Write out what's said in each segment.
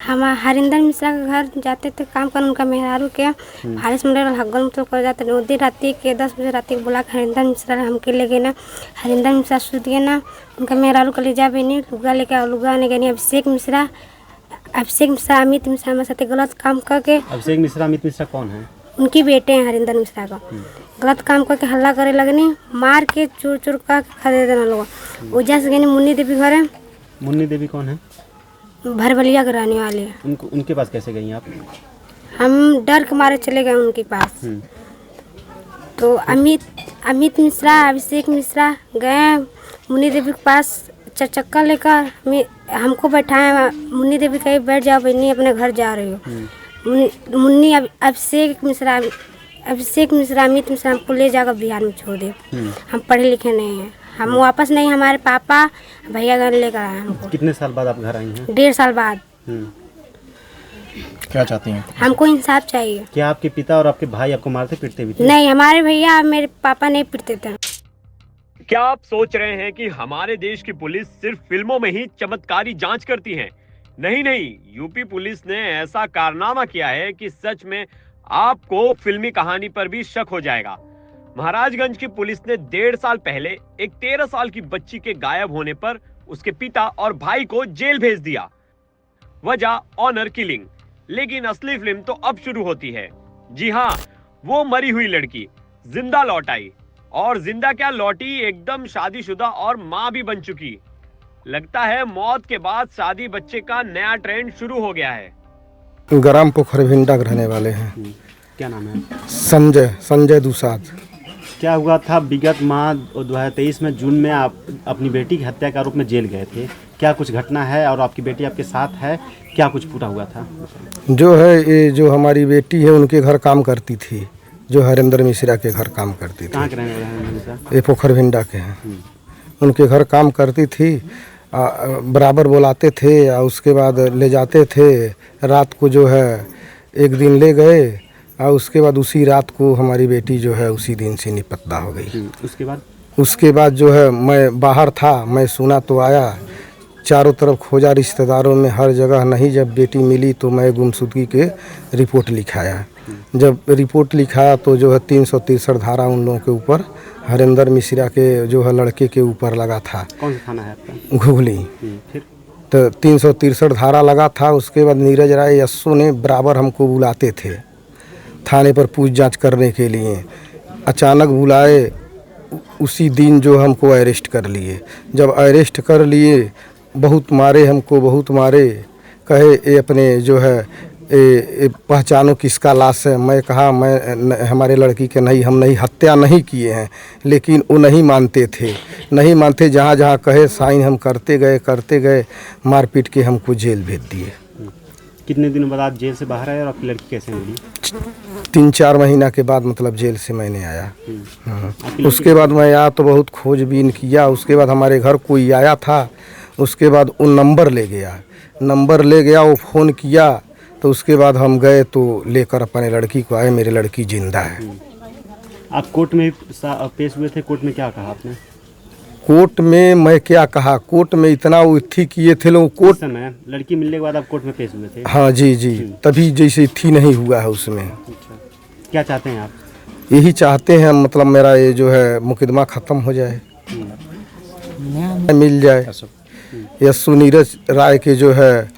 हम हरिंदर मिश्रा के घर जाते थे काम करने, उनका मेहरारू के फारिश मंडल हगल मतलब कर जाते नदी राती के 10 बजे राती के बोला हरिंदर मिश्रा हमके ले गए ना। हरिंदर मिश्रा सुध गए ना, उनका मेहरारू को ले जा बनी लुगा लेके लुगा ने गए अभिषेक मिश्रा अमित मिश्रा हमारे साथ गलत काम करके। अभिषेक मिश्रा अमित मिश्रा कौन है? उनकी बेटे हैं हरिंदर मिश्रा का। गलत काम करके हल्ला करे लगनी, मार के चूर चूर कर खरीदे देना लोग। उजा से गए मुन्नी देवी घर है। मुन्नी देवी कौन है? भरबलिया के रहने वाले हैं। उनके पास कैसे गई आप? हम डर के मारे चले गए उनके पास। तो अमित मिश्रा अभिषेक मिश्रा गए मुन्नी देवी के पास चक्कर लेकर हमको बैठाए। मुन्नी देवी कहीं बैठ जाओ बहनी, अपने घर जा रही हो। मुन्नी अभिषेक मिश्रा अमित मिश्रा हमको ले जाकर बिहार में छोड़ दे। हम पढ़े लिखे नहीं हैं, हम वापस नहीं, हमारे पापा भैया घर लेकर आए हमको। कितने साल बाद आप घर आई हैं? 1.5 साल बाद। क्या चाहती हैं? हमको इंसाफ चाहिए। क्या आपके पिता और आपके भाई आपको मारते पीटते भी थे? नहीं, हमारे भैया मेरे पापा नहीं पीटते थे। क्या आप सोच रहे हैं कि हमारे देश की पुलिस सिर्फ फिल्मों में ही चमत्कारी जांच करती है? नहीं, यूपी पुलिस ने ऐसा कारनामा किया है कि सच में आपको फिल्मी कहानी पर भी शक हो जाएगा। महाराजगंज की पुलिस ने 1.5 साल पहले एक 13 साल की बच्ची के गायब होने पर उसके पिता और भाई को जेल भेज दिया। वजह ऑनर किलिंग। लेकिन असली फिल्म तो अब शुरू होती है। जी हाँ, वो मरी हुई लड़की जिंदा लौट आई, और जिंदा क्या लौटी, एकदम शादीशुदा और मां भी बन चुकी। लगता है मौत के बाद शादी बच्चे का नया ट्रेंड शुरू हो गया है। ग्राम पोखर भिंडा के रहने वाले हैं। क्या नाम है? संजय दुसाद। क्या हुआ था विगत माह 2023 में जून में आप अपनी बेटी की हत्या के आरोप में जेल गए थे? क्या कुछ घटना है और आपकी बेटी आपके साथ है? क्या कुछ पूरा हुआ था? जो है ये जो हमारी बेटी है उनके घर काम करती थी, जो हरिंदर मिश्रा के घर काम करती थी। कहाँ के रहने वाले हैं? ये पोखर भिंडा के हैं। उनके घर काम करती थी, बराबर बुलाते थे और उसके बाद ले जाते थे। रात को जो है एक दिन ले गए और उसके बाद उसी रात को हमारी बेटी जो है उसी दिन से निपत्ता हो गई। उसके बाद जो है मैं बाहर था, मैं सुना तो आया, चारों तरफ खोजा रिश्तेदारों में हर जगह नहीं। जब बेटी मिली तो मैं गुमशुदगी के रिपोर्ट लिखाया। जब रिपोर्ट लिखाया तो जो है 363 धारा उन लोगों के ऊपर, हरिंदर मिश्रा के जो है लड़के के ऊपर लगा था। कौन सा थाना है आपका? घुघली। फिर तो 363 धारा लगा था। उसके बाद नीरज राय यस्सू ने बराबर हमको बुलाते थे थाने पर पूछ जांच करने के लिए। अचानक बुलाए, उसी दिन जो हमको अरेस्ट कर लिए। जब अरेस्ट कर लिए बहुत मारे हमको, बहुत मारे। कहे ये अपने जो है ये पहचानो किसका लाश है। मैं कहा मैं हमारे लड़की के नहीं, हम नहीं हत्या नहीं किए हैं। लेकिन वो नहीं मानते थे, नहीं मानते। जहाँ जहाँ कहे साइन हम करते गए, मार पीट के हमको जेल भेज दिए। कितने दिनों बाद आप जेल से बाहर आए और आपकी लड़की कैसे मिली? 3-4 महीना के बाद मतलब जेल से मैंने आया। उसके बाद मैं आया तो बहुत खोजबीन किया। उसके बाद हमारे घर कोई आया था, उसके बाद वो नंबर ले गया, वो फ़ोन किया तो उसके बाद हम गए तो लेकर अपने लड़की को आए। मेरी लड़की जिंदा है। आप कोर्ट में पेश हुए थे, कोर्ट में क्या कहा आपने? कोर्ट में मैं क्या कहा, कोर्ट में इतना वो थी किए थे लोग। कोर्ट समय लड़की मिलने के बाद आप कोर्ट में पेश हुए थे? हाँ जी, तभी जैसे थी नहीं हुआ है उसमें। अच्छा, क्या चाहते हैं आप? यही चाहते हैं मतलब मेरा ये जो है मुकदमा ख़त्म हो जाए, मिल जाए। यस्सू नीरज राय के जो है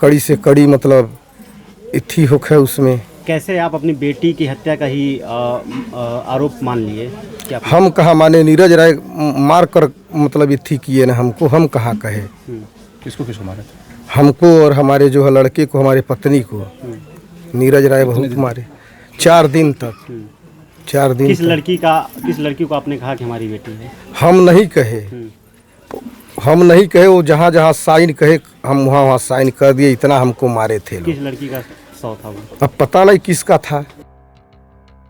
कड़ी से कड़ी मतलब इथी हुक है उसमें। कैसे आप अपनी बेटी की हत्या का ही आरोप मान लिए? क्या हम कहा माने, नीरज राय मार कर मतलब इथी किए ना हमको, हम कहाँ कहे। किसको मारा था? हमको और हमारे जो है लड़के को, हमारी पत्नी को नीरज राय बहुत मारे। 4 दिन तक। 4 दिन। किस लड़की को आपने कहा कि हमारी बेटी है? हम नहीं कहे, वो जहाँ जहाँ साइन कहे हम वहाँ साइन कर दिए। इतना हमको मारे थे लोग। किस लड़की का सौ था वो? अब पता नहीं किसका था।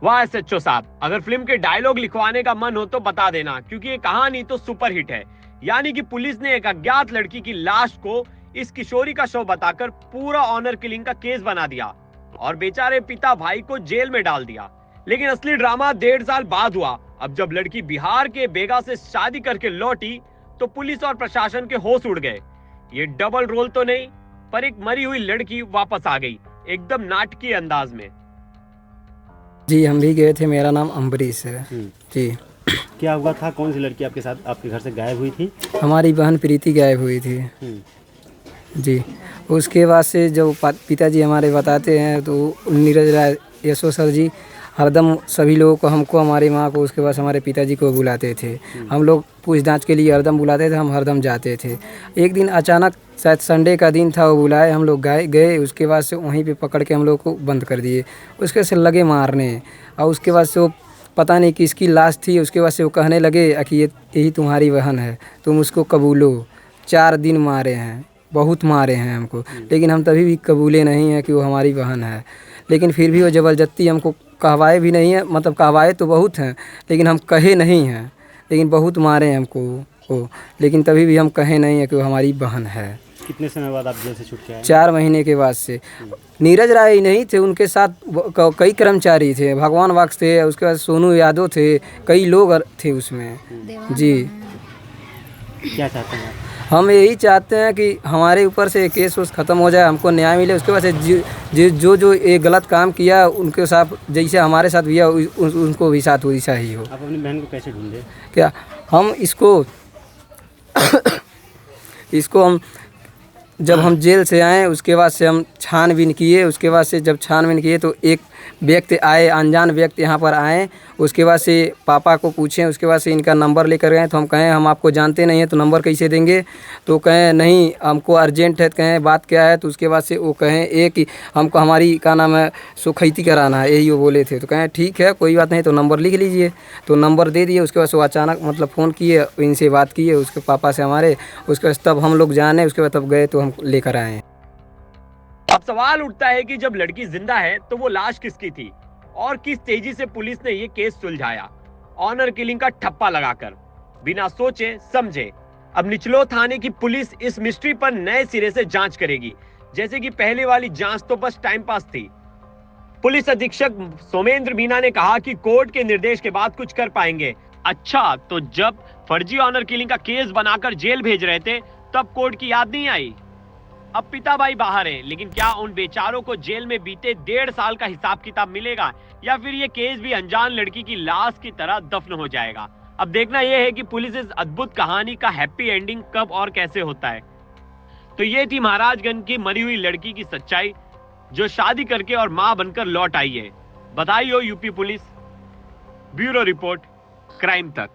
वाह SHO साहब, अगर फिल्म के डायलॉग लिखवाने का मन हो तो बता देना, क्योंकि ये कहानी तो सुपर हिट है। यानी कि पुलिस ने एक अज्ञात लड़की की लाश को इस किशोरी का शव बताकर पूरा ऑनर किलिंग का केस बना दिया और बेचारे पिता भाई को जेल में डाल दिया। लेकिन असली ड्रामा 1.5 साल बाद हुआ। अब जब लड़की बिहार के बेगा से शादी करके लौटी तो पुलिस और प्रशासन के होश उड़ गए। ये डबल रोल तो नहीं, पर एक मरी हुई लड़की वापस आ गई एकदम नाटकीय अंदाज में। जी हम भी गए थे, मेरा नाम अम्बरीश है जी। क्या हुआ था? कौन सी लड़की आपके साथ आपके घर से गायब हुई थी? हमारी बहन प्रीति गायब हुई थी जी। उसके बाद से जब पिताजी हमारे बताते हैं तो नीरज राय यशो सर जी हरदम सभी लोगों को, हमको, हमारी माँ को, उसके बाद हमारे पिताजी को बुलाते थे। हम लोग पूछताछ के लिए हरदम बुलाते थे, हम हरदम जाते थे। एक दिन अचानक शायद संडे का दिन था, वो बुलाए, हम लोग गए। उसके बाद से वहीं पे पकड़ के हम लोग को बंद कर दिए। उसके से लगे मारने, और उसके बाद से वो पता नहीं किसकी लाश थी। उसके बाद से वो कहने लगे कि यही तुम्हारी बहन है, तुम उसको कबूलो। 4 दिन मारे हैं, बहुत मारे हैं हमको, लेकिन हम तभी भी कबूले नहीं हैं कि वो हमारी बहन है। लेकिन फिर भी वो ज़बरदस्ती हमको कहवाए भी नहीं है, मतलब कहवाए तो बहुत हैं लेकिन हम कहे नहीं हैं। लेकिन बहुत मारे हैं हमको वो, लेकिन तभी भी हम कहे नहीं हैं कि वो हमारी बहन है। कितने समय बाद आप जेल से छूट के आए? 4 महीने के बाद से। नीरज राय ही नहीं थे, उनके साथ कई कर्मचारी थे, भगवान वाक्स थे, उसके बाद सोनू यादव थे, कई लोग थे उसमें जी। क्या चाहते हैं आप? हम यही चाहते हैं कि हमारे ऊपर से केस उस ख़त्म हो जाए, हमको न्याय मिले। उसके बाद से जो ये गलत काम किया उनके साथ, जैसे हमारे साथ हुआ उनको भी साथ वैसा ही हो। आप अपनी बहन को कैसे ढूंढे? क्या हम इसको हम जब हम जेल से आए उसके बाद से हम छानबीन किए। उसके बाद से जब छानबीन किए तो एक व्यक्ति आए, अनजान व्यक्ति यहाँ पर आए। उसके बाद से पापा को पूछें, उसके बाद से इनका नंबर लेकर गए। तो हम कहें हम आपको जानते नहीं हैं तो नंबर कैसे देंगे? तो कहें नहीं हमको अर्जेंट है। तो कहें बात क्या है? तो उसके बाद से वो कहें कि हमको हमारी क्या नाम है सुखैती कराना है, यही वो बोले थे। तो कहें ठीक है कोई बात नहीं, तो नंबर लिख लीजिए। तो नंबर दे दिए। उसके बाद से वो अचानक मतलब फ़ोन किए, इनसे बात किए उसके पापा से हमारे। उसके बाद तब हम लोग जाने, उसके बाद तब गए तो हम लेकर आए। अब सवाल उठता है कि जब लड़की जिंदा है तो वो लाश किसकी थी और किस तेजी से पुलिस ने ये केस सुलझाया ऑनर किलिंग का ठप्पा लगाकर, बिना सोचे समझे। अब निचलो थाने की पुलिस इस मिस्ट्री पर नए सिरे से जांच करेगी। जैसे कि पहले वाली जांच तो बस टाइम पास थी। पुलिस अधीक्षक सोमेंद्र मीना ने कहा कि कोर्ट के निर्देश के बाद कुछ कर पाएंगे। अच्छा, तो जब फर्जी ऑनर किलिंग का केस बनाकर जेल भेज रहे थे तब कोर्ट की याद नहीं आई? अब पिता भाई बाहर हैं, लेकिन क्या उन बेचारों को जेल में बीते 1.5 साल का हिसाब किताब मिलेगा या फिर ये केस भी अनजान लड़की की लाश की तरह दफन हो जाएगा? अब देखना यह है कि पुलिस इस अद्भुत कहानी का हैप्पी एंडिंग कब और कैसे होता है। तो ये थी महाराजगंज की मरी हुई लड़की की सच्चाई, जो शादी करके और मां बनकर लौट आई है। बधाई हो UP police. Bureau report, crime तक।